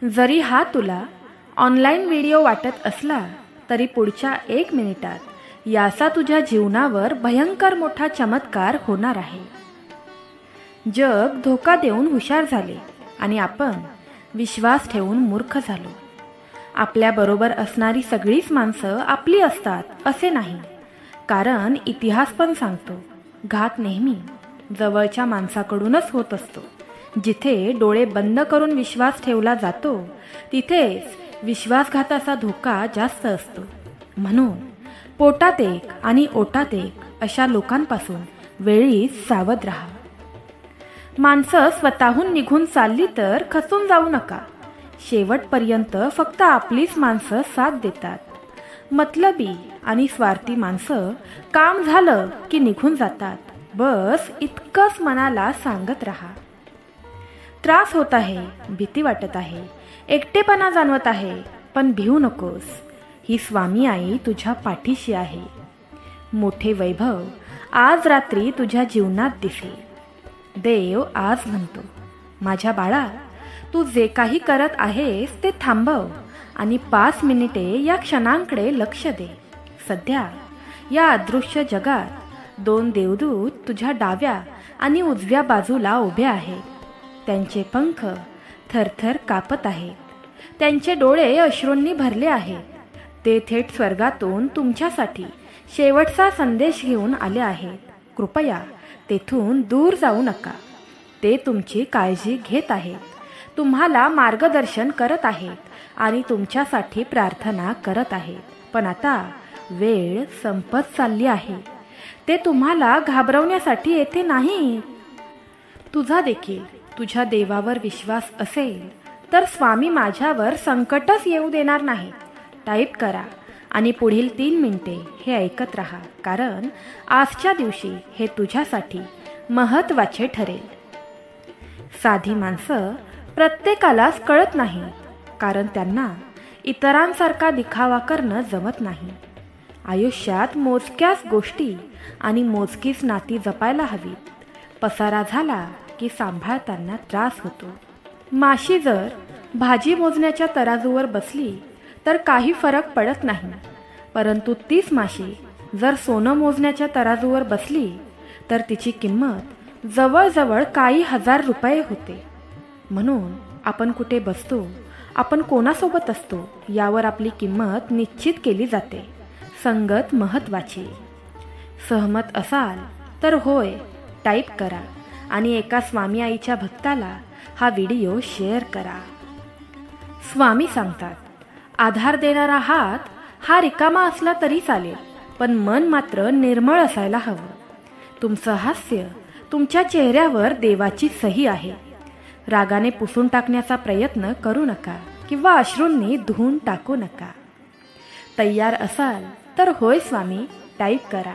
जरी हा तुला ऑनलाईन व्हिडिओ वाटत असला तरी पुढच्या 1 मिनिटात याचा तुझ्या जीवनावर भयंकर मोठा चमत्कार होणार आहे. जग धोका देऊन हुशार झाले आणि आपण विश्वास ठेवून मूर्ख झालो. आपल्याबरोबर असणारी सगळीच माणसं आपली असतात असे नाही, कारण इतिहास पण सांगतो घात नेहमी जवळच्या माणसाकडूनच होत असतो. जिथे डोळे बंद करून विश्वास ठेवला जातो तिथेच विश्वासघाताचा धोका जास्त असतो. म्हणून पोटात एक आणि ओटात एक अशा लोकांपासून वेळीच सावध राहा. माणसं स्वतःहून निघून चालली तर खचून जाऊ नका. शेवटपर्यंत फक्त आपलीच माणसं साथ देतात. मतलबी आणि स्वार्थी माणसं काम झालं की निघून जातात. बस इतकंच मनाला सांगत राहा. त्रास होत आहे, भीती वाटत आहे, एकटेपणा जाणवत आहे, पण भिवू नकोस. ही स्वामी आई तुझ्या पाठीशी आहे. मोठे वैभव आज रात्री तुझ्या जीवनात दिसेल. देव आज म्हणतो, माझ्या बाळा, तू जे काही करत आहेस ते थांबव आणि 5 मिनिटे या क्षणांकडे लक्ष दे. सध्या या अदृश्य जगात 2 देवदूत तुझ्या डाव्या आणि उजव्या बाजूला उभे आहेत. त्यांचे पंख थरथर कापत आहेत. त्यांचे डोळे अश्रूंनी भरले आहेत. ते थेट स्वर्गातून तुमच्यासाठी शेवटचा संदेश घेऊन आले आहेत. कृपया तेथून दूर जाऊ नका. ते तुमची काळजी घेत आहेत, तुम्हाला मार्गदर्शन करत आहेत आणि तुमच्यासाठी प्रार्थना करत आहेत. पण आता वेळ संपत चालली आहे. ते तुम्हाला घाबरवण्यासाठी येथे नाही. तुझा देखील तुझ्या देवावर विश्वास असेल तर स्वामी माझ्यावर संकटच येऊ देणार नाही. टाईप करा आणि पुढील 3 मिनिटे हे ऐकत राहा, कारण आजच्या दिवशी हे तुझ्यासाठी महत्त्वाचे ठरेल. साधी माणसं प्रत्येकालाच कळत नाही, कारण त्यांना इतरांसारखा दिखावा करणं जमत नाही. आयुष्यात मोजक्याच गोष्टी आणि मोजकीच नाती जपायला हवीत. पसारा झाला की सांभाळताना त्रास होतो. माशी जर भाजी मोजण्याच्या तराजूवर बसली तर काही फरक पडत नाही, परंतु तीच माशी जर सोनं मोजण्याच्या तराजूवर बसली तर तिची किंमत जवळजवळ काही हजार रुपये होते. म्हणून आपण कुठे बसतो, आपण कोणासोबत असतो यावर आपली किंमत निश्चित केली जाते. संगत महत्त्वाची. सहमत असाल तर होय टाईप करा आणि एका स्वामी आईच्या भक्ताला हा व्हिडिओ शेअर करा. स्वामी सांगतात, आधार देणारा हात हा रिकामा असला तरी चालेल, पण मन मात्र निर्मळ असायला हवं. तुमचं हास्य, तुमच्या चेहऱ्यावर देवाची सही आहे. रागाने पुसून टाकण्याचा प्रयत्न करू नका किंवा अश्रूंनी धुवून टाकू नका. तयार असाल तर होय स्वामी टाईप करा.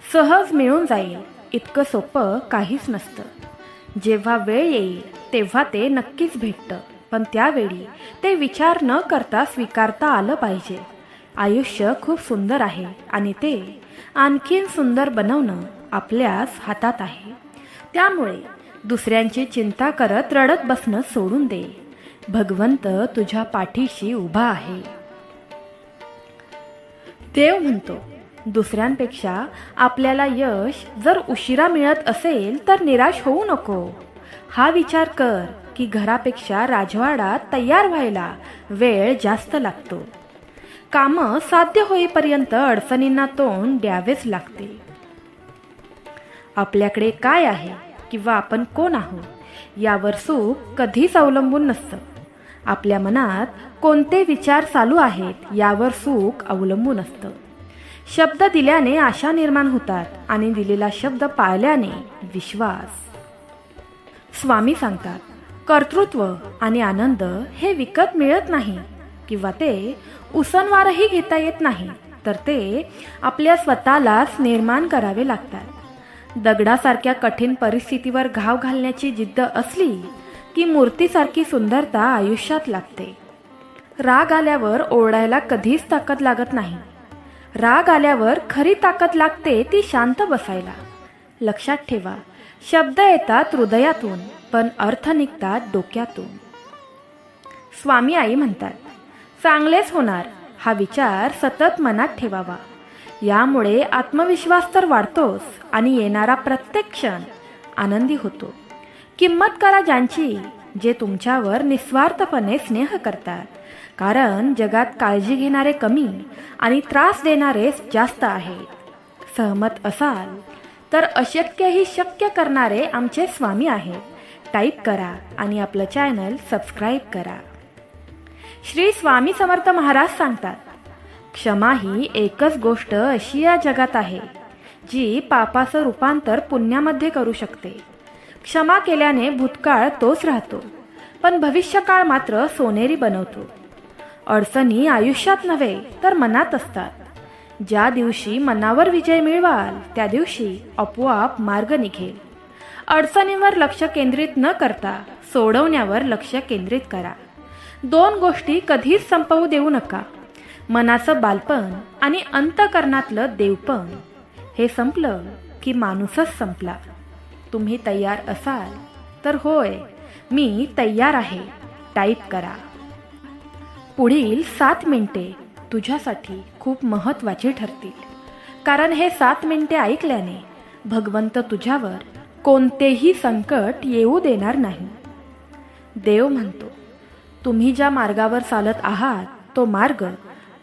सहज मिळून जाईल इतकं सोपं काहीच नसतं. जेव्हा वेळ येईल तेव्हा ते नक्कीच भेटतं, पण त्यावेळी ते विचार न करता स्वीकारता आलं पाहिजे. आयुष्य खूप सुंदर आहे आणि ते आणखीन सुंदर बनवणं आपल्याच हातात आहे. त्यामुळे दुसऱ्यांची चिंता करत रडत बसणं सोडून दे. भगवंत तुझ्या पाठीशी उभा आहे. देव म्हणतो, दुसऱ्यांपेक्षा आपल्याला यश जर उशिरा मिळत असेल तर निराश होऊ नको. हा विचार कर की घरापेक्षा राजवाडा तयार व्हायला वेळ जास्त लागतो. कामं साध्य होईपर्यंत अडचणींना तोंड द्यावेच लागते. आपल्याकडे काय आहे किंवा आपण कोण आहोत यावर सुख कधीच अवलंबून नसतं. आपल्या मनात कोणते विचार चालू आहेत यावर सुख अवलंबून असतं. शब्द दिल्याने आशा निर्माण होतात आणि दिलेला शब्द पाळल्याने विश्वास. स्वामी सांगतात, कर्तृत्व आणि आनंद हे विकत मिळत नाही किंवा ते उसनवारही घेता येत नाही, तर ते आपल्या स्वतःलाच निर्माण करावे लागतात. दगडासारख्या कठीण परिस्थितीवर घाव घालण्याची जिद्द असली की मूर्तीसारखी सुंदरता आयुष्यात लागते. राग आल्यावर ओरडायला कधीच ताकद लागत नाही. राग आल्यावर खरी ताकद लागते ती शांत बसायला. लक्षात ठेवा, शब्द येतात हृदयातून पण अर्थ निघतात डोक्यातून. स्वामी आई म्हणतात, चांगलेच होणार हा विचार सतत मनात ठेवावा. यामुळे आत्मविश्वास तर वाढतोच आणि येणारा प्रत्येक क्षण आनंदी होतो. किंमत करा ज्यांची, जे तुमच्यावर निस्वार्थपणे स्नेह करतात. कारण जगात काळजी घेणारे कमी आणि त्रास देणारे जास्त आहेत. सहमत असाल तर अशक्यही शक्य करणारे आमचे स्वामी आहेत. टाईप करा आणि आपलं चॅनल सबस्क्राईब करा. श्री स्वामी समर्थ महाराज सांगतात, क्षमा ही एकच गोष्ट अशी या जगात आहे जी पापाचं रूपांतर पुण्यामध्ये करू शकते. क्षमा केल्याने भूतकाळ तोच राहतो, पण भविष्यकाळ मात्र सोनेरी बनवतो. अडचणी आयुष्यात नव्हे तर मनात असतात. ज्या दिवशी मनावर विजय मिळवाल त्या दिवशी आपोआप मार्ग निघेल. अडचणींवर लक्ष केंद्रित न करता सोडवण्यावर लक्ष केंद्रित करा. दोन गोष्टी कधीच संपवू देऊ नका. मनाचं बालपण आणि अंतःकरणातलं देवपण. हे संपलं की माणूसच संपला. तुम्ही तयार असाल तर होय, मी तयार आहे टाईप करा. पुढील 7 मिनिटे तुझ्यासाठी खूप महत्त्वाची ठरतील. कारण हे 7 मिनिटे ऐकल्याने भगवंत तुझ्यावर कोणतेही संकट येऊ देणार नाही. देव म्हणतो, तुम्ही ज्या मार्गावर चालत आहात तो मार्ग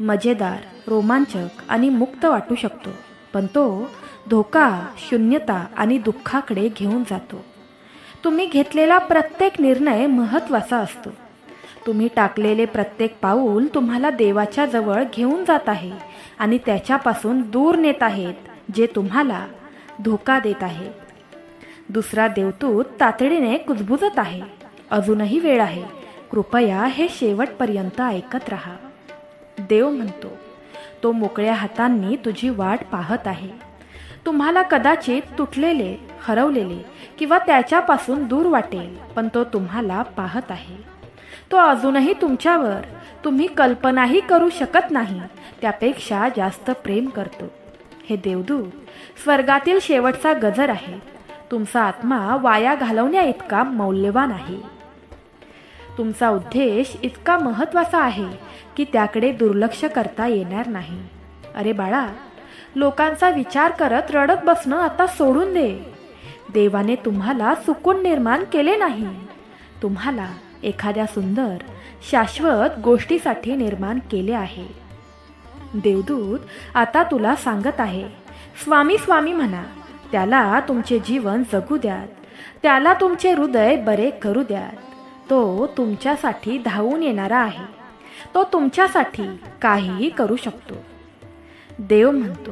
मजेदार, रोमांचक आणि मुक्त वाटू शकतो, पण तो धोका, शून्यता आणि दुःखाकडे घेऊन जातो. तुम्ही घेतलेला प्रत्येक निर्णय महत्त्वाचा असतो. तुम्ही टाकलेले प्रत्येक पाऊल तुम्हाला देवाच्या जवळ घेऊन जात आहे आणि त्याच्यापासून दूर नेत आहेत, जे तुम्हाला धोका देत आहेत. दुसरा देवदूत तातडीने कुजबुजत आहे, अजूनही वेळ आहे, कृपया हे शेवटपर्यंत ऐकत राहा. देव म्हणतो, तो मोकळ्या हातांनी तुझी वाट पाहत आहे. तुम्हाला कदाचित तुटलेले, हरवलेले किंवा त्याच्यापासून दूर वाटेल, पण तो तुम्हाला पाहत आहे. तो अजूनही तुमच्यावर तुम्ही कल्पनाही करू शकत नाही त्यापेक्षा जास्त प्रेम करतो. हे देवदूत स्वर्गातील शेवटचा गजर आहे. तुमचा आत्मा वाया घालवण्या इतका मौल्यवान आहे. तुमचा उद्देश इतका महत्त्वाचा आहे की त्याकडे दुर्लक्ष करता येणार नाही. अरे बाळा, लोकांचा विचार करत रडत बसणं आता सोडून दे. देवाने तुम्हाला चुकून निर्माण केले नाही. तुम्हाला एखाद्या सुंदर शाश्वत गोष्टीसाठी निर्माण केले आहे. देवदूत आता तुला सांगत आहे, स्वामी स्वामी म्हणा. त्याला तुमचे जीवन जगू द्यात. त्याला तुमचे हृदय बरे करू द्यात. तो तुमच्यासाठी धावून येणारा आहे. तो तुमच्यासाठी काहीही करू शकतो. देव म्हणतो,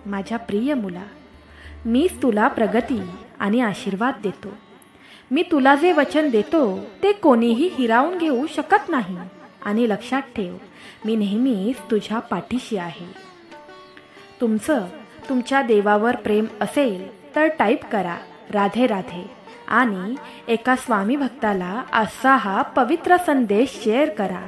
माझ्या प्रिय मुला, मीच तुला प्रगती आणि आशीर्वाद देतो. मी तुला जे वचन देतो ते कोणीही हिरावून घेऊ शकत नाही. आणि लक्षात ठेव, मी नेहमीच तुझ्या पाठीशी आहे. तुमच्या देवावर प्रेम असेल तर टाईप करा राधे राधे आणि एका स्वामी भक्ताला आजचा हा पवित्र संदेश शेअर करा.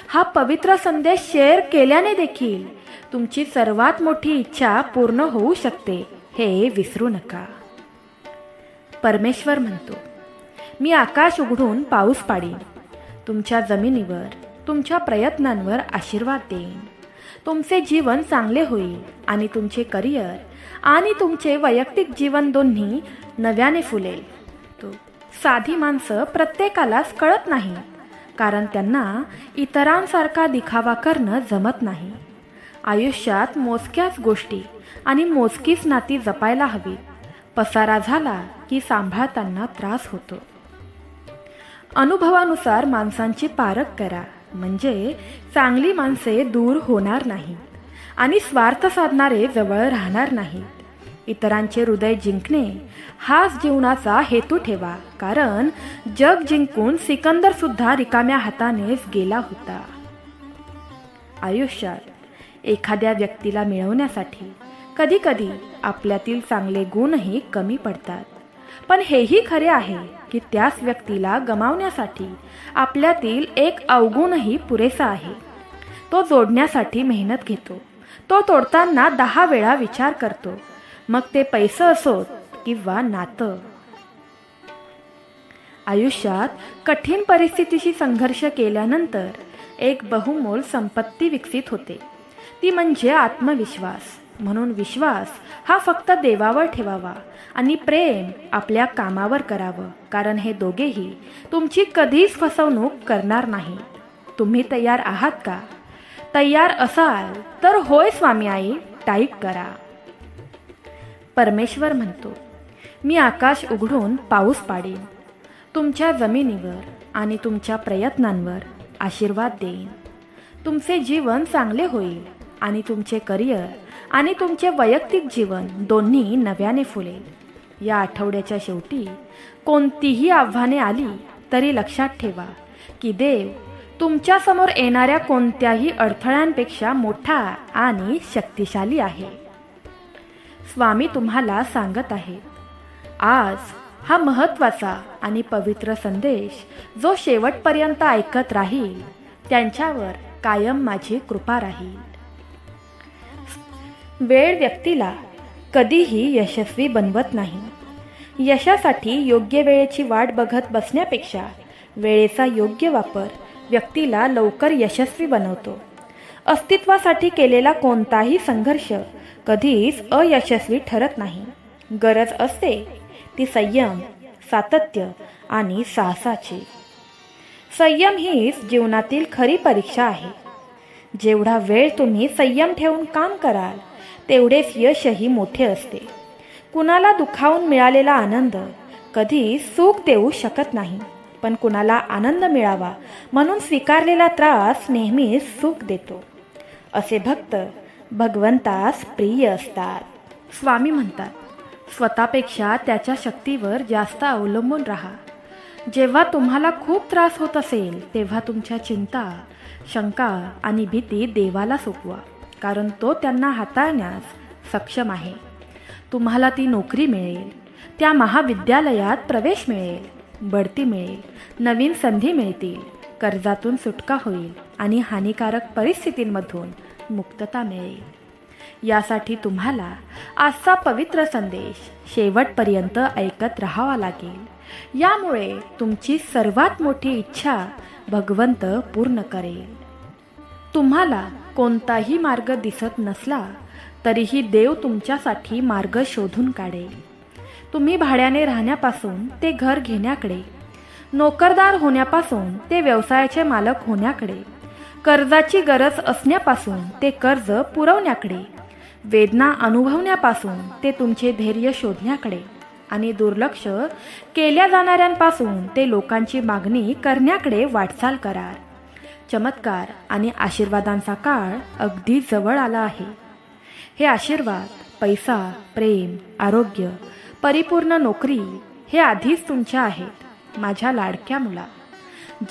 हा पवित्र संदेश शेअर केल्याने देखील तुमची सर्वात मोठी इच्छा पूर्ण होऊ शकते, हे विसरू नका. परमेश्वर म्हणतो, मी आकाश उघडून पाऊस पाडीन. तुमच्या जमिनीवर, तुमच्या प्रयत्नांवर आशीर्वाद देईन. तुमचे जीवन चांगले होईल आणि तुमचे करिअर आणि तुमचे वैयक्तिक जीवन दोन्ही नव्याने फुलेल. साधी माणसं प्रत्येकालाच कळत नाही, कारण त्यांना इतरांसारखा दिखावा करणं जमत नाही. आयुष्यात मोजक्याच गोष्टी आणि मोजकीच नाती जपायला हवी. पसारा झाला की सांभाळताना त्रास होतो. अनुभवानुसार माणसांची पारख करा, म्हणजे चांगली माणसे दूर होणार नाहीत आणि स्वार्थ साधणारे जवळ राहणार नाहीत. इतरांचे हृदय जिंकणे हाच जीवनाचा हेतू ठेवा, कारण जग जिंकून सिकंदर सुद्धा रिकाम्या हातानेच गेला होता. आयुष्यात एखाद्या व्यक्तीला मिळवण्यासाठी कधीकधी आपल्यातील चांगले गुणही कमी पडतात, पण हेही खरे आहे की त्याच व्यक्तीला गमावण्यासाठी आपल्यातील एक अवगुणही पुरेसा आहे. तो जोडण्यासाठी मेहनत घेतो. तो तोडताना 10 वेळा विचार करतो, मग ते पैसे असोत किंवा नातं. आयुष्यात कठीण परिस्थितीशी संघर्ष केल्यानंतर एक बहुमोल संपत्ती विकसित होते, ती म्हणजे आत्मविश्वास. म्हणून विश्वास हा फक्त देवावर ठेवावा आणि प्रेम आपल्या कामावर करावं, कारण हे दोघेही तुमची कधीच फसवणूक करणार नाही. तुम्ही तयार आहात का? तयार असाल तर होय स्वामी आई टाईप करा. परमेश्वर म्हणतो, मी आकाश उघडून पाऊस पाडेन, तुमच्या जमिनीवर आणि तुमच्या प्रयत्नांवर आशीर्वाद देईन. तुमचे जीवन चांगले होईल आणि तुमचे करिअर आणि तुमचे वैयक्तिक जीवन दोन्ही नव्याने फुलेल. या आठवड्याच्या शेवटी कोणतीही आव्हाने आली तरी लक्षात ठेवा की देव तुमच्यासमोर येणाऱ्या कोणत्याही अडथळ्यांपेक्षा मोठा आणि शक्तिशाली आहे. स्वामी तुम्हाला सांगत आहेत, आज हा महत्त्वाचा आणि पवित्र संदेश जो शेवटपर्यंत ऐकत राहील त्यांच्यावर कायम माझी कृपा राहील. वेळ व्यक्तीला कधीही यशस्वी बनवत नाही. यशासाठी योग्य वेळेची वाट बघत बसण्यापेक्षा वेळेचा योग्य वापर व्यक्तीला लवकर यशस्वी बनवतो. अस्तित्वासाठी केलेला कोणताही संघर्ष कधीच अयशस्वी ठरत नाही. गरज असते ती संयम, सातत्य आणि साहसाची. संयम हीच जीवनातील खरी परीक्षा आहे. जेवढा वेळ तुम्ही संयम ठेवून काम कराल तेवढेच यशही मोठे असते. कुणाला दुखावून मिळालेला आनंद कधी सुख देऊ शकत नाही, पण कुणाला आनंद मिळावा म्हणून स्वीकारलेला त्रास नेहमीच सुख देतो. असे भक्त भगवंतास प्रिय असतात. स्वामी म्हणतात, स्वतःपेक्षा त्याच्या शक्तीवर जास्त अवलंबून राहा. जेव्हा तुम्हाला खूप त्रास होत असेल तेव्हा तुमच्या चिंता, शंका आणि भीती देवाला सोपवा, कारण तो त्यांना हाताळण्यास सक्षम आहे. तुम्हाला ती नोकरी मिळेल, त्या महाविद्यालयात प्रवेश मिळेल, बढती मिळेल, नवीन संधी मिळतील, कर्जातून सुटका होईल आणि हानिकारक परिस्थितींमधून मुक्तता मिळेल. यासाठी तुम्हाला आजचा पवित्र संदेश शेवटपर्यंत ऐकत राहावा लागेल. यामुळे तुमची सर्वात मोठी इच्छा भगवंत पूर्ण करेल. तुम्हाला कोणताही मार्ग दिसत नसला तरीही देव तुमच्यासाठी मार्ग शोधून काढेल. तुम्ही भाड्याने राहण्यापासून ते घर घेण्याकडे, नोकरदार होण्यापासून ते व्यवसायाचे मालक होण्याकडे, कर्जाची गरज असण्यापासून ते कर्ज पुरवण्याकडे, वेदना अनुभवण्यापासून ते तुमचे धैर्य शोधण्याकडे आणि दुर्लक्ष केल्या जाणाऱ्यांपासून ते लोकांची मागणी करण्याकडे वाटचाल कराल. चमत्कार आणि आशीर्वादांचा काळ अगदी जवळ आला आहे. हे आशीर्वाद, पैसा, प्रेम, आरोग्य, परिपूर्ण नोकरी हे आधीच तुमच्या आहेत. माझ्या लाडक्या मुला,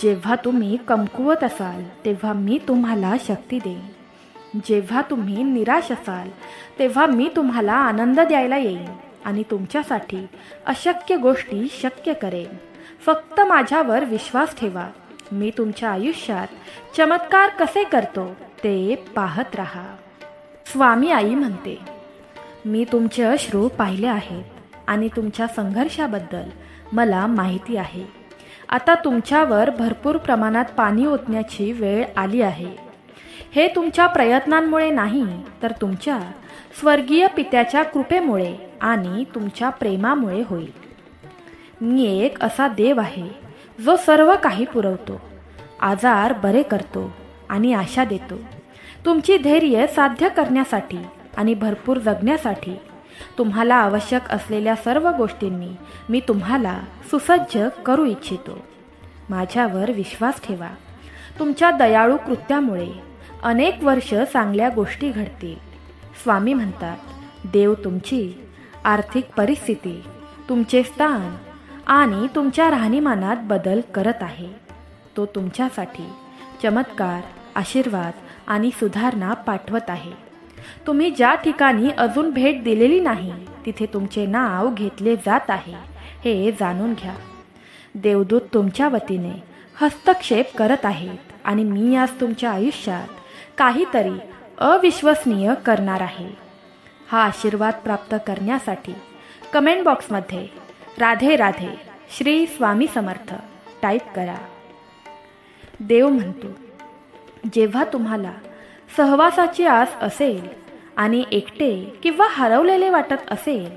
जेव्हा तुम्ही कमकुवत असाल तेव्हा मी तुम्हाला शक्ती देईन. जेव्हा तुम्ही निराश असाल तेव्हा मी तुम्हाला आनंद द्यायला येईन आणि तुमच्यासाठी अशक्य गोष्टी शक्य करेन. फक्त माझ्यावर विश्वास ठेवा. मी तुमच्या आयुष्यात चमत्कार कसे करतो ते पाहत राहा. स्वामी आई म्हणते, मी तुमचे अश्रू पाहिले आहेत आणि तुमच्या संघर्षाबद्दल मला माहिती आहे. आता तुमच्यावर भरपूर प्रमाणात पाणी ओतण्याची वेळ आली आहे. हे तुमच्या प्रयत्नांमुळे नाही तर तुमच्या स्वर्गीय पित्याच्या कृपेमुळे आणि तुमच्या प्रेमामुळे होईल. मी एक असा देव आहे जो सर्व काही पुरवतो, आजार बरे करतो आणि आशा देतो. तुमची धैर्य साध्य करण्यासाठी आणि भरपूर जगण्यासाठी तुम्हाला आवश्यक असलेल्या सर्व गोष्टींनी मी तुम्हाला सुसज्ज करू इच्छितो. माझ्यावर विश्वास ठेवा. तुमच्या दयाळू कृत्यामुळे अनेक वर्ष चांगल्या गोष्टी घडतील. स्वामी म्हणतात, देव तुमची आर्थिक परिस्थिती, तुमचे स्थान आणि तुमच्या राहणीमानात बदल करत आहे. तो तुमच्यासाठी चमत्कार, आशीर्वाद आणि सुधारणा पाठवत आहे. तुम्ही ज्या ठिकाणी अजून भेट दिलेली नाही तिथे तुमचे नाव घेतले जात आहे हे जाणून घ्या. देवदूत तुमच्या वतीने हस्तक्षेप करत आहेत आणि मी आज तुमच्या आयुष्यात काहीतरी अविश्वसनीय करणार आहे. हा आशीर्वाद प्राप्त करण्यासाठी कमेंट बॉक्समध्ये राधे राधे, श्री स्वामी समर्थ टाईप करा. देव म्हणतो, जेव्हा तुम्हाला सहवासाची आस असेल आणि एकटे किंवा हरवलेले वाटत असेल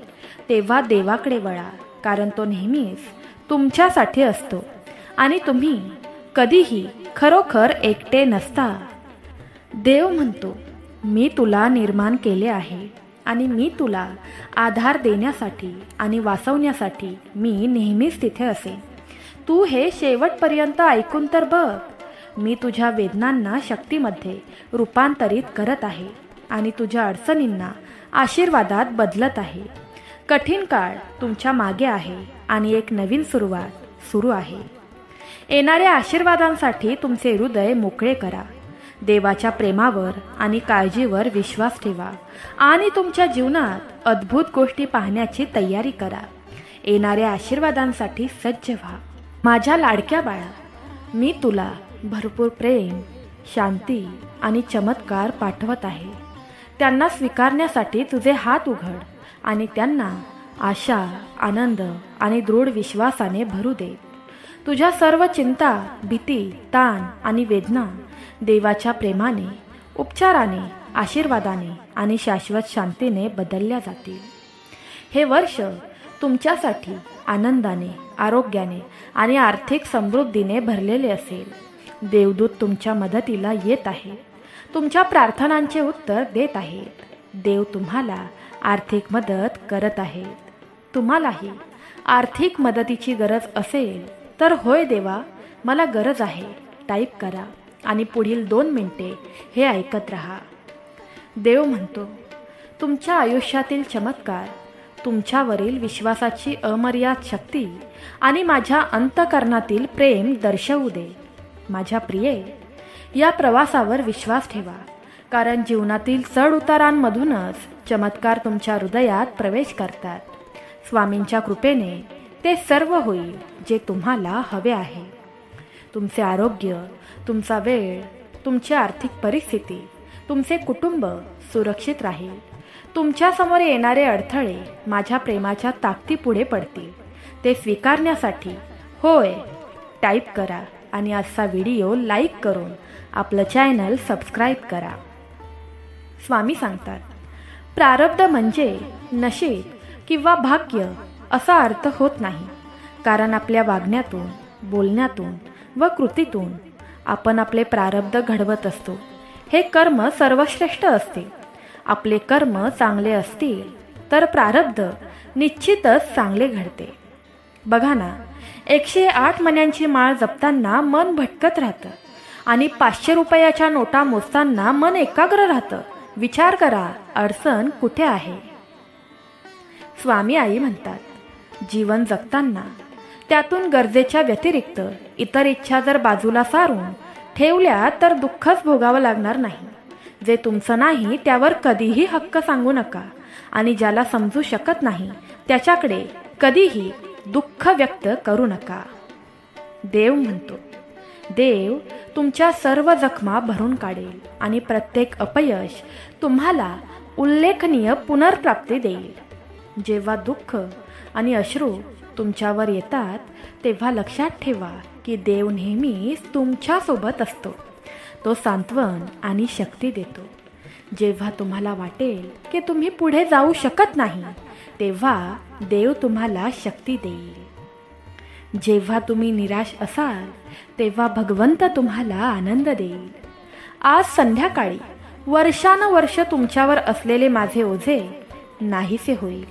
तेव्हा देवाकडे वळा, कारण तो नेहमीच तुमच्यासाठी असतो आणि तुम्ही कधीही खरोखर एकटे नसता. देव म्हणतो, मी तुला निर्माण केले आहे आणि मी तुला आधार देण्यासाठी आणि वाचवण्यासाठी मी नेहमीच तिथे असेन. तू हे शेवटपर्यंत ऐकून तर बघ. मी तुझ्या वेदनांना शक्तीमध्ये रूपांतरित करत आहे आणि तुझ्या अडचणींना आशीर्वादात बदलत आहे. कठीण काळ तुमच्या मागे आहे आणि एक नवीन सुरुवात सुरू आहे. येणाऱ्या आशीर्वादांसाठी तुमचे हृदय मोकळे करा. देवाच्या प्रेमावर आणि काळजीवर विश्वास ठेवा आणि तुमच्या जीवनात अद्भुत गोष्टी पाहण्याची तयारी करा. येणाऱ्या आशीर्वादांसाठी सज्ज व्हा. माझ्या लाडक्या बाळा, मी तुला भरपूर प्रेम, शांती आणि चमत्कार पाठवत आहे. त्यांना स्वीकारण्यासाठी तुझे हात उघड आणि त्यांना आशा, आनंद आणि दृढ विश्वासाने भरू दे. तुझ्या सर्व चिंता, भीती, ताण आणि वेदना देवाच्या प्रेमाने, उपचाराने, आशीर्वादाने आणि शाश्वत शांतीने बदलल्या जातील. हे वर्ष तुमच्यासाठी आनंदाने, आरोग्याने आणि आर्थिक समृद्धीने भरलेले असेल. देवदूत तुमच्या मदतीला येत आहे, तुमच्या प्रार्थनांचे उत्तर देत आहेत. देव तुम्हाला आर्थिक मदत करत आहेत. तुम्हालाही आर्थिक मदतीची गरज असेल तर होय देवा, मला गरज आहे टाईप करा आणि पुढील 2 मिनिटे हे ऐकत राहा. देव म्हणतो, तुमच्या आयुष्यातील चमत्कार, तुमच्यावरील विश्वासाची अमर्याद शक्ती आणि माझ्या अंतःकरणातील प्रेम दर्शवू दे. माझ्या प्रिये, या प्रवासावर विश्वास ठेवा, कारण जीवनातील चढउतारांमधूनच चमत्कार तुमच्या हृदयात प्रवेश करतात. स्वामींच्या कृपेने ते सर्व होईल जे तुम्हाला हवे आहे. तुमचे आरोग्य, तुमचा वेळ, तुमची आर्थिक परिस्थिती, तुमचे कुटुंब सुरक्षित राहील. तुमच्यासमोर येणारे अडथळे माझ्या प्रेमाच्या ताकदीपुढे पडतील. ते स्वीकारण्यासाठी होय टाईप करा आणि आजचा व्हिडिओ लाईक करून आपलं चॅनल सबस्क्राईब करा. स्वामी सांगतात, प्रारब्ध म्हणजे नशीब किंवा भाग्य असा अर्थ होत नाही, कारण आपल्या वागण्यातून, बोलण्यातून व कृतीतून आपण आपले प्रारब्ध घडवत असतो. हे कर्म सर्वश्रेष्ठ असते. आपले कर्म चांगले असतील तर प्रारब्ध निश्चितच चांगले घडते. बघा ना, 108 मण्यांची माळ जपताना मन भटकत राहतं आणि 500 रुपयाच्या नोटा मोजताना मन एकाग्र राहतं. विचार करा, अडचण कुठे आहे? स्वामी आई म्हणतात, जीवन जगताना त्यातून गरजेच्या व्यतिरिक्त इतर इच्छा जर बाजूला सारून ठेवल्या तर दुःखच भोगावं लागणार नाही. जे तुमचं नाही त्यावर कधीही हक्क सांगू नका आणि ज्याला समजू शकत नाही त्याच्याकडे कधीही दुःख व्यक्त करू नका. देव म्हणतो, देव तुमच्या सर्व जखमा भरून काढेल आणि प्रत्येक अपयश तुम्हाला उल्लेखनीय पुनर्प्राप्ती देईल. जेव्हा दुःख आणि अश्रू तुमच्यावर येतात तेव्हा लक्षात ठेवा की देव नेहमीच तुमच्यासोबत असतो. तो सांत्वन आणि शक्ती देतो. जेव्हा तुम्हाला वाटेल की तुम्ही पुढे जाऊ शकत नाही तेव्हा देव तुम्हाला शक्ती देईल. जेव्हा तुम्ही निराश असाल तेव्हा भगवंत तुम्हाला आनंद देईल. आज संध्याकाळी वर्षानुवर्ष तुमच्यावर असलेले माझे ओझे नाहीसे होईल.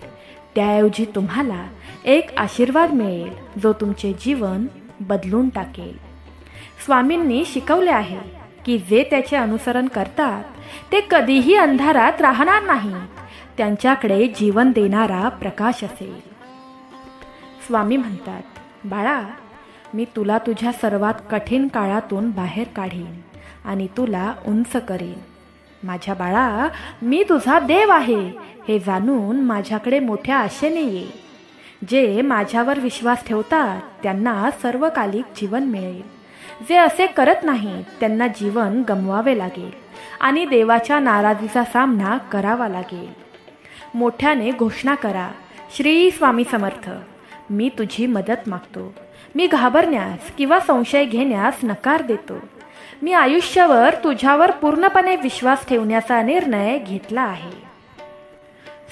त्याऐवजी तुम्हाला एक आशीर्वाद मिळेल जो तुमचे जीवन बदलून टाकेल. स्वामींनी शिकवले आहे की जे त्याचे अनुसरण करतात ते कधीही अंधारात राहणार नाहीत. त्यांच्याकडे जीवन देणारा प्रकाश असेल. स्वामी म्हणतात, बाळा, मी तुला तुझ्या सर्वात कठीण काळातून बाहेर काढीन आणि तुला उंच करीन. माझ्या बाळा, मी तुझा देव आहे हे जाणून माझ्याकडे मोठ्या आशेने ये. जे माझ्यावर विश्वास ठेवतात त्यांना सर्वकालिक जीवन मिळेल. जे असे करत नाहीत त्यांना जीवन गमवावे लागेल आणि देवाच्या नाराजीचा सामना करावा लागेल. मोठ्याने घोषणा करा, श्री स्वामी समर्थ. मी तुझी मदत मागतो. मी घाबरण्यास किंवा संशय घेण्यास नकार देतो. मी आयुष्यावर तुझ्यावर पूर्णपणे विश्वास ठेवण्याचा निर्णय घेतला आहे.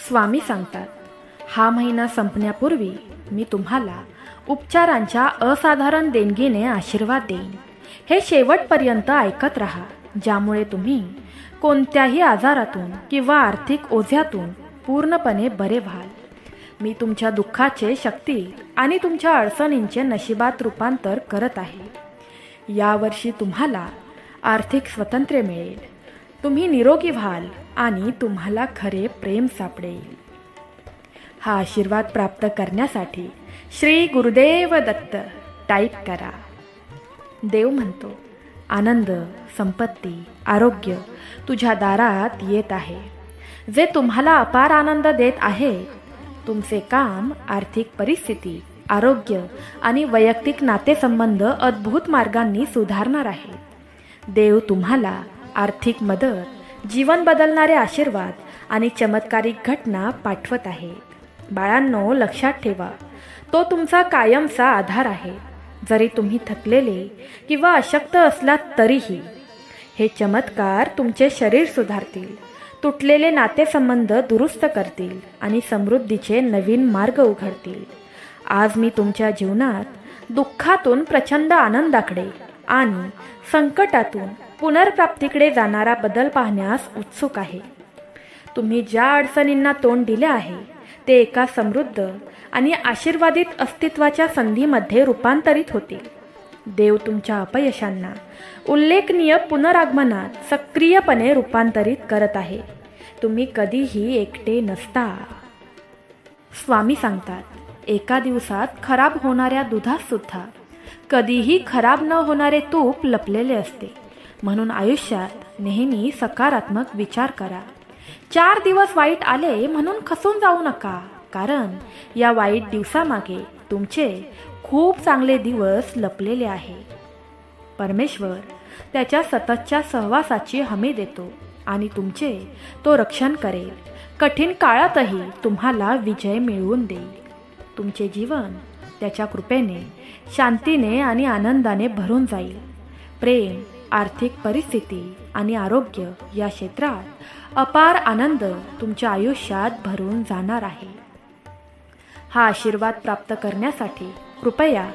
स्वामी सांगतात, हा महिना संपण्यापूर्वी मी तुम्हाला उपचारांच्या असाधारण देणगीने आशीर्वाद देईन. हे शेवटपर्यंत ऐकत राहा, ज्यामुळे तुम्ही कोणत्याही आजारातून किंवा आर्थिक ओझ्यातून पूर्णपणे बरे व्हाल. मी तुमच्या दुःखाचे शक्तीत आणि तुमच्या अडचणींचे नशिबात रूपांतर करत आहे. यावर्षी तुम्हाला आर्थिक स्वातंत्र्य मिळेल. तुम्ही निरोगी व्हाल आणि तुम्हाला खरे प्रेम सापडेल. हा आशीर्वाद प्राप्त करण्यासाठी श्री गुरुदेव दत्त टाईप करा. देव म्हणतो, आनंद, संपत्ती, आरोग्य तुझ्या दारात येत आहे, जे तुम्हाला अपार आनंद देत आहे. तुमचे काम, आर्थिक परिस्थिती, आरोग्य आणि वैयक्तिक नातेसंबंध अद्भुत मार्गांनी सुधारणार आहे. देव तुम्हाला आर्थिक मदत, जीवन बदलणारे आशीर्वाद आणि चमत्कारिक घटना पाठवत आहे. बाळांनो, लक्षात ठेवा, तो तुमचा कायमचा आधार आहे. जरी तुम्ही थकलेले किंवा अशक्त असलात तरीही हे चमत्कार तुमचे शरीर सुधारतील, तुटलेले नातेसंबंध दुरुस्त करतील आणि समृद्धीचे नवीन मार्ग उघडतील. आज मी तुमच्या जीवनात दुःखातून प्रचंड आनंदाकडे आणि संकटातून पुनर्प्राप्तीकडे जाणारा बदल पाहण्यास उत्सुक आहे. तुम्ही ज्या अडचणींना तोंड दिले आहे ते एका समृद्ध आणि आशीर्वादित अस्तित्वाच्या संधीमध्ये रूपांतरित होतील. देव तुमच्या अपयशांना उल्लेखनीय पुनरागमनात सक्रियपणे रूपांतरित करत आहे. तुम्ही कधीही एकटे नसता. स्वामी सांगतात, एका दिवसात खराब होणाऱ्या दुधात सुद्धा कधीही खराब न होणारे तूप लपलेले असते. म्हणून आयुष्यात नेहमी सकारात्मक विचार करा. 4 दिवस वाईट आले म्हणून खचून जाऊ नका, कारण या वाईट दिवसामागे तुमचे खूप चांगले दिवस लपलेले आहे. परमेश्वर त्याच्या सततच्या सहवासाची हमी देतो आणि तुमचे तो रक्षण करेल. कठीण काळातही तुम्हाला विजय मिळवून देईल. तुमचे जीवन त्याच्या कृपेने, शांतीने आणि आनंदाने भरून जाईल. प्रेम, आर्थिक परिस्थिती आणि आरोग्य या क्षेत्रात अपार आनंद तुमच्या आयुष्यात भरून जाणार आहे. हा आशीर्वाद प्राप्त करण्यासाठी कृपया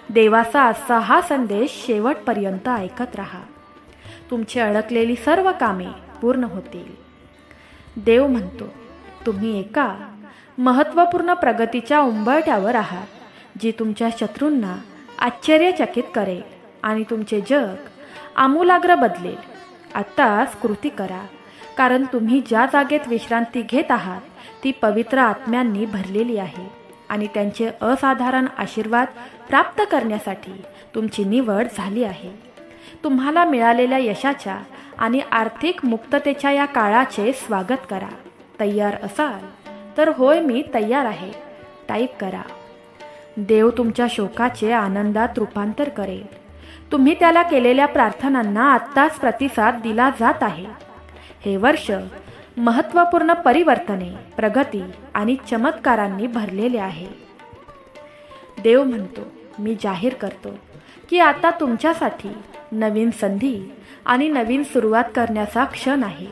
देवाचा आजचा हा संदेश शेवटपर्यंत ऐकत राहा. तुमची अडकलेली सर्व कामे पूर्ण होतील. देव म्हणतो, तुम्ही एका महत्त्वपूर्ण प्रगतीच्या उंबरठ्यावर आहात, जी तुमच्या शत्रूंना आश्चर्यचकित करेल आणि तुमचे जग आमूलाग्र बदलेल. आत्ताच कृती करा, कारण तुम्ही ज्या जागेत विश्रांती घेत आहात ती पवित्र आत्म्यांनी भरलेली आहे आणि त्यांचे असाधारण आशीर्वाद प्राप्त करण्यासाठी तुमची निवड झाली आहे. तुम्हाला मिळालेल्या यशाच्या आणि आर्थिक मुक्ततेच्या या काळाचे स्वागत करा. तयार असाल तर होय, मी तयार आहे टाईप करा. देव तुमच्या शोकाचे आनंदात रूपांतर करेल. तुम्ही त्याला केलेल्या प्रार्थनांना आत्ताच प्रतिसाद दिला जात आहे. हे वर्ष महत्त्वपूर्ण परिवर्तने, प्रगती आणि चमत्कारांनी भरलेले आहे. देव म्हणतो, मी जाहीर करतो की आता तुमच्यासाठी नवीन संधी आणि नवीन सुरुवात करण्याचा क्षण आहे.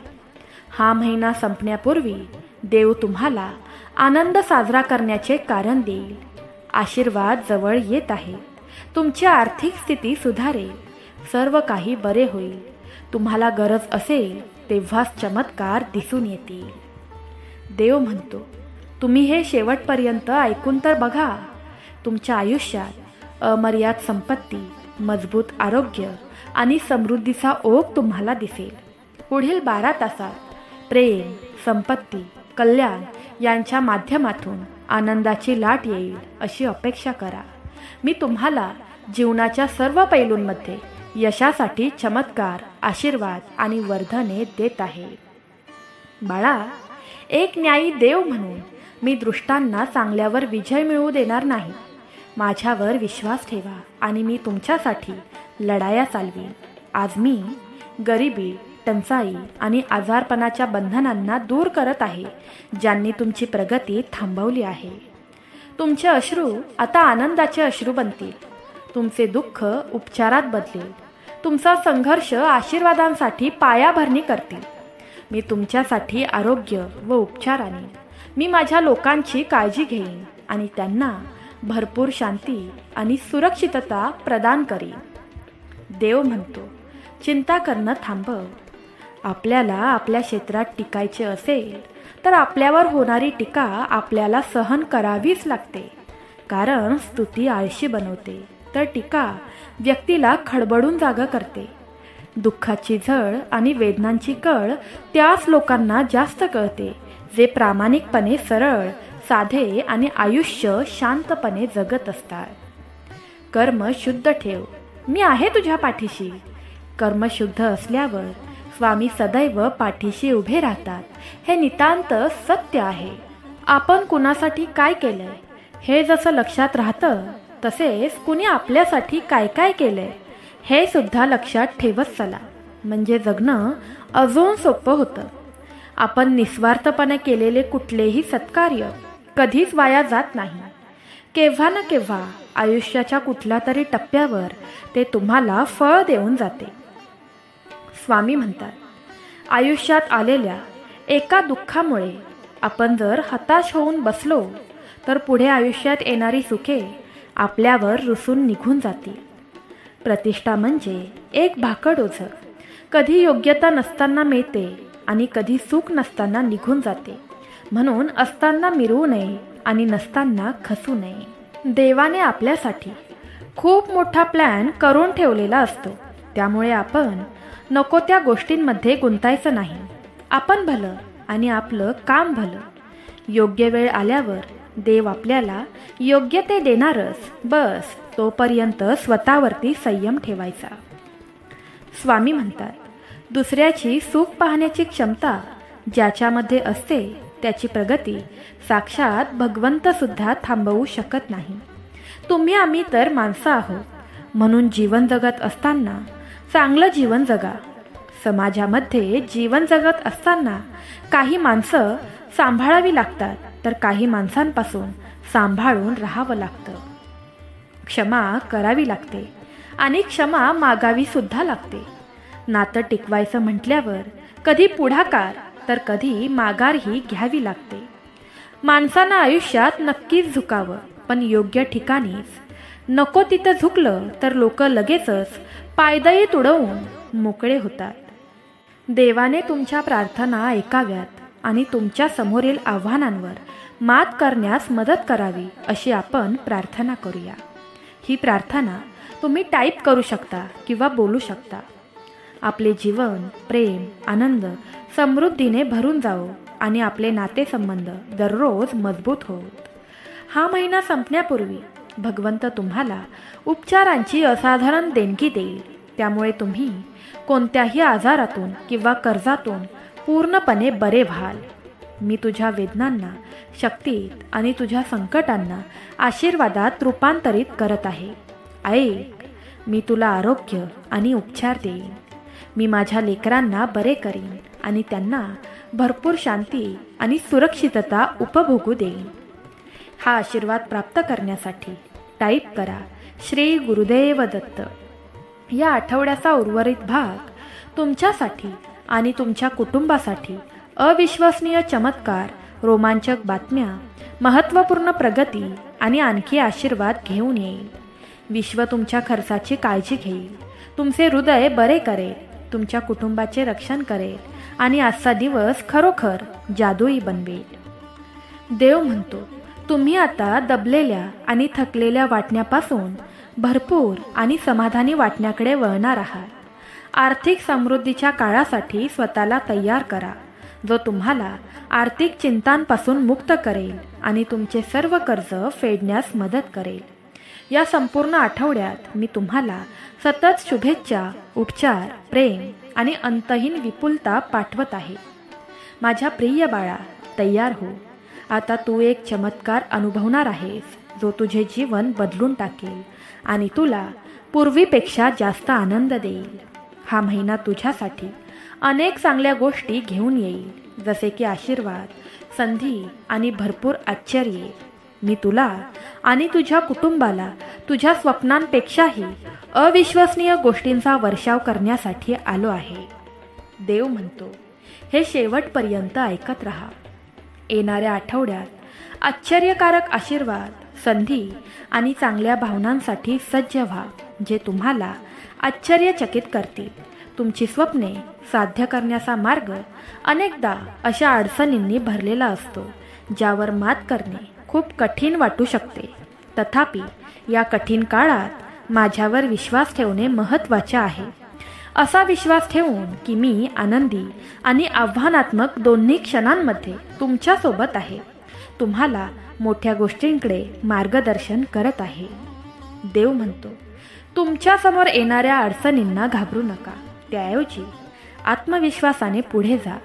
हा महिना संपण्यापूर्वी देव तुम्हाला आनंद साजरा करण्याचे कारण देईल. आशीर्वाद जवळ येत आहे. तुमची आर्थिक स्थिती सुधारेल. सर्व काही बरे होईल. तुम्हाला गरज असेल तेव्हाच चमत्कार दिसून येतील. देव म्हणतो, तुम्ही हे शेवटपर्यंत ऐकून तर बघा. तुमच्या आयुष्यात अमर्याद संपत्ती, मजबूत आरोग्य आणि समृद्धीचा ओघ तुम्हाला दिसेल. पुढील 12 तासात प्रेम, संपत्ती, कल्याण यांच्या माध्यमातून आनंदाची लाट येईल अशी अपेक्षा करा. मी तुम्हाला जीवनाच्या सर्व पैलूंमध्ये यशासाठी चमत्कार, आशीर्वाद आणि वर्धने देत आहे. बाळा, एक न्यायी देव म्हणून मी दुष्टांना चांगल्यावर विजय मिळवू देणार नाही. माझ्यावर विश्वास ठेवा आणि मी तुमच्यासाठी लढाया चालवीन. आज मी गरिबी, टंचाई आणि आजारपणाच्या बंधनांना दूर करत आहे, ज्यांनी तुमची प्रगती थांबवली आहे. तुमचे अश्रू आता आनंदाचे अश्रू बनतील. तुमचे दुःख उपचारात बदलेल. तुमचा संघर्ष आशीर्वादांसाठी पायाभरणी करतील. मी तुमच्यासाठी आरोग्य व उपचार आणीन. मी माझ्या लोकांची काळजी घेईन आणि त्यांना भरपूर शांती आणि सुरक्षितता प्रदान करीन. देव म्हणतो, चिंता करणं थांबव. आपल्याला आपल्या क्षेत्रात टिकायचे असेल तर आपल्यावर होणारी टीका आपल्याला सहन करावीच लागते. कारण स्तुती आळशी बनवते, तर टीका व्यक्तीला खडबडून जागा करते. दुःखाची झळ आणि वेदनांची कळ त्याच लोकांना जास्त कळते जे प्रामाणिकपणे सरळ, साधे आणि आयुष्य शांतपणे जगत असतात. कर्म शुद्ध ठेव, मी आहे तुझ्या पाठीशी. कर्म शुद्ध असल्यावर स्वामी सदैव पाठीशी उभे राहतात. हे नितांत सत्य आहे. आपण कुणासाठी काय केलंय हे जसं लक्षात राहतं, तसेच कुणी आपल्यासाठी काय काय केलंय हे सुद्धा लक्षात ठेवत चला. म्हणजे जगणं अजून सोपं होतं. आपण निस्वार्थपणे केलेले कुठलेही सत्कार्य कधीच वाया जात नाही. केव्हा ना केव्हा आयुष्याच्या कुठल्या तरी टप्प्यावर ते तुम्हाला फळ देऊन जाते. स्वामी म्हणतात, आयुष्यात आलेल्या एका दुःखामुळे आपण जर हताश होऊन बसलो तर पुढे आयुष्यात येणारी सुखे आपल्यावर रुसून निघून जातील. प्रतिष्ठा म्हणजे एक भाकड ओझं. कधी योग्यता नसताना मिळते आणि कधी सुख नसताना निघून जाते. म्हणून असताना मिरवू नये आणि नसताना खचू नये. देवाने आपल्यासाठी खूप मोठा प्लॅन करून ठेवलेला असतो. त्यामुळे आपण नको त्या गोष्टींमध्ये गुंतायचं नाही. आपण भलं आणि आपलं काम भलं. योग्य वेळ आल्यावर देव आपल्याला योग्य ते देणारच. बस तोपर्यंत स्वतःवरती संयम ठेवायचा. स्वामी म्हणतात, दुसऱ्याची सुख पाहण्याची क्षमता ज्याच्यामध्ये असते त्याची प्रगती साक्षात भगवंत सुद्धा थांबवू शकत नाही. तुम्ही आम्ही तर माणसं आहोत, म्हणून जीवन जगत असताना चांगलं जीवन जगा. समाजामध्ये जीवन जगत असताना काही माणसं सांभाळावी लागतात, तर काही माणसांपासून सांभाळून राहावं लागतं. क्षमा करावी लागते आणि क्षमा मागावी सुद्धा लागते. नातं टिकवायचं म्हटल्यावर कधी पुढाकार तर कधी माघारही घ्यावी लागते. माणसानं आयुष्यात नक्कीच झुकावं, पण योग्य ठिकाणीच. नको तिथं झुकलं तर लोक लगेचच पायदळी तुडवून मोकळे होतात. देवाने तुमच्या प्रार्थना ऐकाव्यात आणि तुमच्या समोरील आव्हानांवर मात करण्यास मदत करावी अशी आपण प्रार्थना करूया. ही प्रार्थना तुम्ही टाईप करू शकता किंवा बोलू शकता. आपले जीवन प्रेम, आनंद, समृद्धीने भरून जावो आणि आपले नातेसंबंध दररोज मजबूत होत. हा महिना संपण्यापूर्वी भगवंत तुम्हाला उपचारांची असाधारण देणगी देईल. त्यामुळे तुम्ही कोणत्याही आजारातून किंवा कर्जातून पूर्णपणे बरे व्हाल. मी तुझ्या वेदनांना शक्तीत आणि तुझ्या संकटांना आशीर्वादात रूपांतरित करत आहे. ऐक, मी तुला आरोग्य आणि उपचार देईन. मी माझ्या लेकरांना बरे करीन आणि त्यांना भरपूर शांती आणि सुरक्षितता उपभोगू देईन. हा आशीर्वाद प्राप्त करण्यासाठी टाईप करा श्री गुरुदेव दत्त. या आठवड्याचा उर्वरित भाग तुमच्यासाठी आणि तुमच्या कुटुंबासाठी अविश्वसनीय चमत्कार, रोमांचक बातम्या, महत्त्वपूर्ण प्रगती आणि आणखी आशीर्वाद घेऊन येईल. विश्व तुमच्या खर्चाची काळजी घेईल, तुमचे हृदय बरे करेल, तुमच्या कुटुंबाचे रक्षण करेल आणि आजचा दिवस खरोखर जादुई बनवेल. देव म्हणतो, तुम्ही आता दबलेल्या आणि थकलेल्या वाटण्यापासून भरपूर आणि समाधानी वाटण्याकडे वळणार आहात. आर्थिक समृद्धीच्या काळासाठी स्वतःला तयार करा, जो तुम्हाला आर्थिक चिंतांपासून मुक्त करेल आणि तुमचे सर्व कर्ज फेडण्यास मदत करेल. या संपूर्ण आठवड्यात मी तुम्हाला सतत शुभेच्छा, उपचार, प्रेम आणि अंतहीन विपुलता पाठवत आहे. माझ्या प्रिय बाळा, तयार हो. आता तू एक चमत्कार अनुभवणार आहेस, जो तुझे जीवन बदलून टाकेल आणि तुला पूर्वीपेक्षा जास्त आनंद देईल. हा महिना तुझ्यासाठी अनेक चांगल्या गोष्टी घेऊन येईल, जसे की आशीर्वाद, संधी आणि भरपूर आश्चर्ये. मी तुला आणि तुझ्या कुटुंबाला तुझ्या स्वप्नांपेक्षाही अविश्वसनीय गोष्टींचा वर्षाव करण्यासाठी आलो आहे. देव म्हणतो, हे शेवटपर्यंत ऐकत राहा. येणाऱ्या आठवड्यात आश्चर्यकारक आशीर्वाद, संधी आणि चांगल्या भावनांसाठी सज्ज व्हा, जे तुम्हाला आश्चर्यचकित करतील. तुमची स्वप्ने साध्य करण्याचा मार्ग अनेकदा अशा अडचणींनी भरलेला असतो ज्यावर मात करणे खूप कठीण वाटू शकते. तथापि या कठीण काळात माझ्यावर विश्वास ठेवणे महत्त्वाचे आहे. असा विश्वास ठेवून की मी आनंदी आणि आव्हानात्मक दोन्ही क्षणांमध्ये तुमच्यासोबत आहे, तुम्हाला मोठ्या गोष्टींकडे मार्गदर्शन करत आहे. देव म्हणतो, तुमच्यासमोर येणाऱ्या अडचणींना घाबरू नका. त्याऐवजी आत्मविश्वासाने पुढे जा,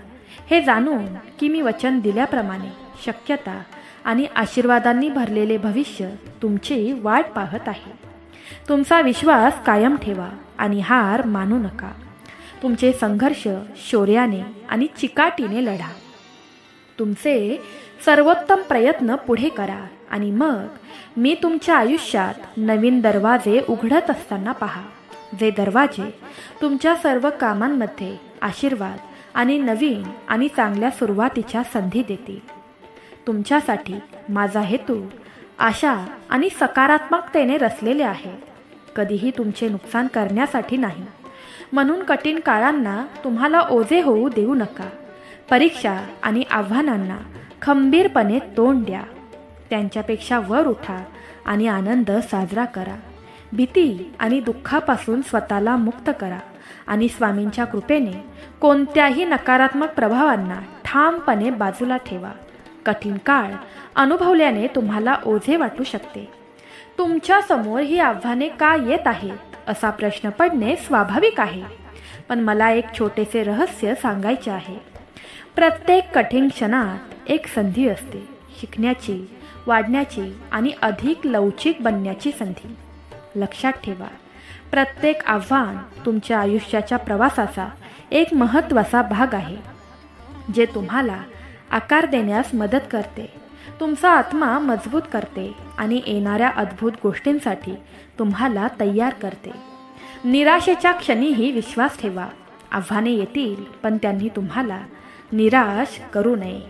हे जाणून की मी वचन दिल्याप्रमाणे शक्यता आणि आशीर्वादांनी भरलेले भविष्य तुमची वाट पाहत आहे. तुमचा विश्वास कायम ठेवा आणि हार मानू नका. तुमचे संघर्ष शौर्याने आणि चिकाटीने लढा. तुमचे सर्वोत्तम प्रयत्न पुढे करा आणि मग मी तुमच्या आयुष्यात नवीन दरवाजे उघडत असताना पहा, जे दरवाजे तुमच्या सर्व कामांमध्ये आशीर्वाद आणि नवीन आणि चांगल्या सुरुवातीच्या संधी देतील. तुमच्यासाठी माझा हेतू आशा आणि सकारात्मकतेने रचलेले आहे, कधीही तुमचे नुकसान करण्यासाठी नाही. म्हणून कठीण काळांना तुम्हाला ओझे होऊ देऊ नका. परीक्षा आणि आव्हानांना खंबीरपणे तोंड द्या. त्यांच्यापेक्षा वर उठा आणि आनंद साजरा करा. भीती आणि दुःखापासून स्वतःला मुक्त करा आणि स्वामींच्या कृपेने कोणत्याही नकारात्मक प्रभावांना ठामपणे बाजूला ठेवा. कठीण काळ अनुभवल्याने तुम्हाला ओझे वाटू शकते. तुमच्यासमोर ही आव्हाने का येत आहेत असा प्रश्न पडणे स्वाभाविक आहे. पण मला एक छोटेसे रहस्य सांगायचे आहे. प्रत्येक कठीण क्षणात एक संधी असते, शिकण्याची, वाढण्याची आणि अधिक लवचिक बनण्याची संधी. लक्षात ठेवा, प्रत्येक आव्हान तुमच्या आयुष्याच्या प्रवासाचा एक महत्त्वाचा भाग आहे, जे तुम्हाला आकार देण्यास मदत करते, तुमचा आत्मा मजबूत करते आणि येणाऱ्या अद्भुत गोष्टींसाठी तुम्हाला तयार करते. निराशेच्या क्षणीही विश्वास ठेवा. आव्हाने येतील, पण त्यांनी तुम्हाला निराश करू नये.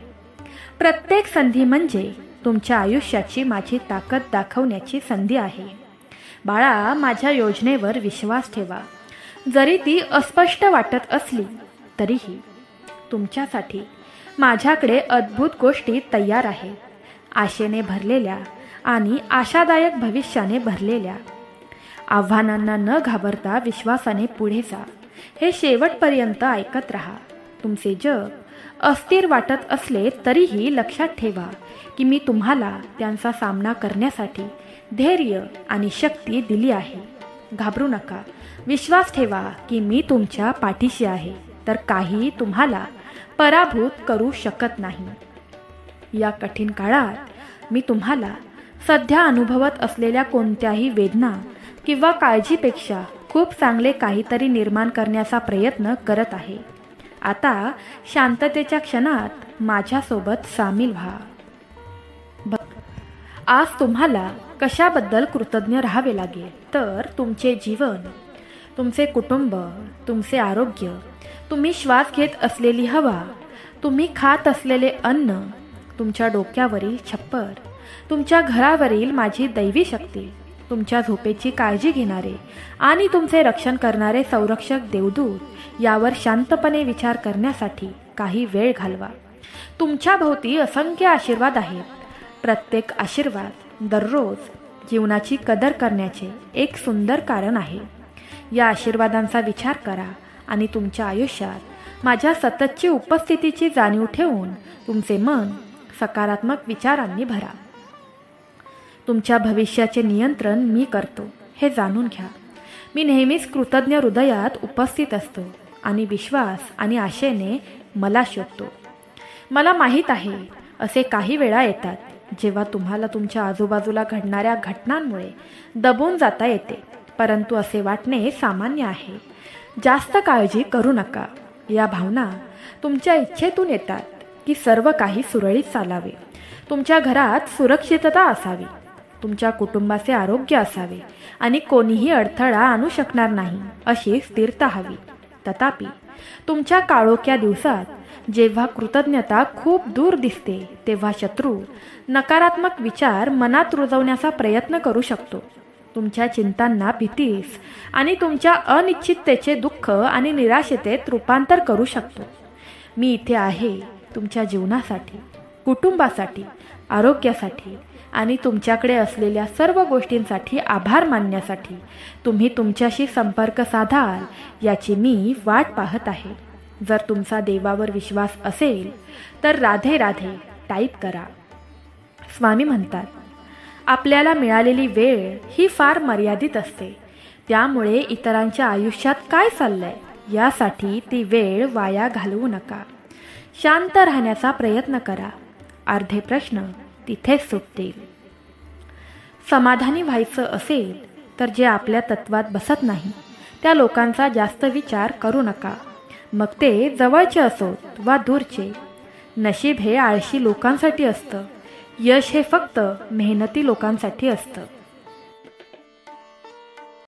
प्रत्येक संधी म्हणजे तुमच्या आयुष्याची माझी ताकद दाखवण्याची संधी आहे. बाळा, माझ्या योजनेवर विश्वास ठेवा. जरी ती अस्पष्ट वाटत असली तरीही तुमच्यासाठी माझ्याकडे अद्भुत गोष्टी तयार आहेत. आशेने भरलेल्या आणि आशादायक भविष्याने भरलेल्या. आव्हानांना न घाबरता विश्वासाने पुढे जा. हे शेवटपर्यंत ऐकत राहा. तुमचे जग अस्थिर वाटत असले तरीही लक्षात ठेवा की मी तुम्हाला त्यांचा सामना करण्यासाठी धैर्य आणि शक्ती दिली आहे. घाबरू नका. विश्वास ठेवा की मी तुमच्या पाठीशी आहे, तर काही तुम्हाला पराभूत करू शकत नाही. या कठीण काळात मी तुम्हाला सध्या अनुभवत असलेल्या कोणत्याही वेदना किंवा काळजीपेक्षा खूप चांगले काहीतरी निर्माण करण्याचा प्रयत्न करत आहे. आता शांततेच्या क्षणात माझ्यासोबत सामील व्हा. आज तुम्हाला कशाबद्दल कृतज्ञ राहावे लागेल तर तुमचे जीवन, तुमचे कुटुंब, तुमचे आरोग्य, तुम्ही श्वास घेत असलेली हवा, तुम्ही खात असलेले अन्न, तुमच्या डोक्यावरील छप्पर, तुमच्या घरावरील माझी दैवी शक्ती, तुमच्या झोपेची काळजी घेणारे आणि तुमचे रक्षण करणारे संरक्षक देवदूत यावर शांतपणे विचार करण्यासाठी काही वेळ घालवा. तुमच्या भोवती असंख्य आशीर्वाद आहेत. प्रत्येक आशीर्वाद दररोज जीवनाची कदर करण्याचे एक सुंदर कारण आहे. या आशीर्वादांचा विचार करा आणि तुमच्या आयुष्यात माझ्या सततची उपस्थितीची जाणीव ठेवून तुमचे मन सकारात्मक विचारांनी भरा. तुमच्या भविष्याचे नियंत्रण मी करतो हे जाणून घ्या. मी नेहमीच कृतज्ञ हृदयात उपस्थित असतो आणि विश्वास आणि आशेने मला शोधतो. मला माहीत आहे असे काही वेळा येतात जेव्हा तुम्हाला तुमच्या आजूबाजूला घडणाऱ्या घटनांमुळे दबून जाता येते, परंतु असे वाटणे सामान्य आहे. जास्त काळजी करू नका. या भावना तुमच्या इच्छेतून येतात की सर्व काही सुरळीत चालावे. तुमच्या घरात सुरक्षितता असावी, तुमच्या कुटुंबाचे आरोग्य असावे आणि कोणीही अडथळा आणू शकणार नाही अशी स्थिरता हवी. तथापि तुमच्या काळोख्या दिवसात जेव्हा कृतज्ञता खूप दूर दिसते तेव्हा शत्रू नकारात्मक विचार मनात रुजवण्याचा प्रयत्न करू शकतो. तुमच्या चिंतांना भीतीस आणि तुमच्या अनिश्चिततेचे दुःख आणि निराशेतेत रूपांतर करू शकतो. मी इथे आहे तुमच्या जीवनासाठी, कुटुंबासाठी, आरोग्यासाठी आणि तुमच्याकडे असलेल्या सर्व गोष्टींसाठी आभार मानण्यासाठी. तुम्ही तुमच्याशी संपर्क साधाल याची मी वाट पाहत आहे. जर तुमचा देवावर विश्वास असेल तर राधे राधे टाईप करा. स्वामी म्हणतात, आपल्याला मिळालेली वेळ ही फार मर्यादित असते. त्यामुळे इतरांच्या आयुष्यात काय चाललंय यासाठी ती वेळ वाया घालवू नका. शांत राहण्याचा प्रयत्न करा. अर्धे प्रश्न तिथेच सुटतील. समाधानी व्हायचं असेल तर जे आपल्या तत्वात बसत नाही त्या लोकांचा जास्त विचार करू नका. मग ते जवळचे असोत वा दूरचे. नशीब हे आळशी लोकांसाठी असतं. यश हे फक्त मेहनती लोकांसाठी असतं.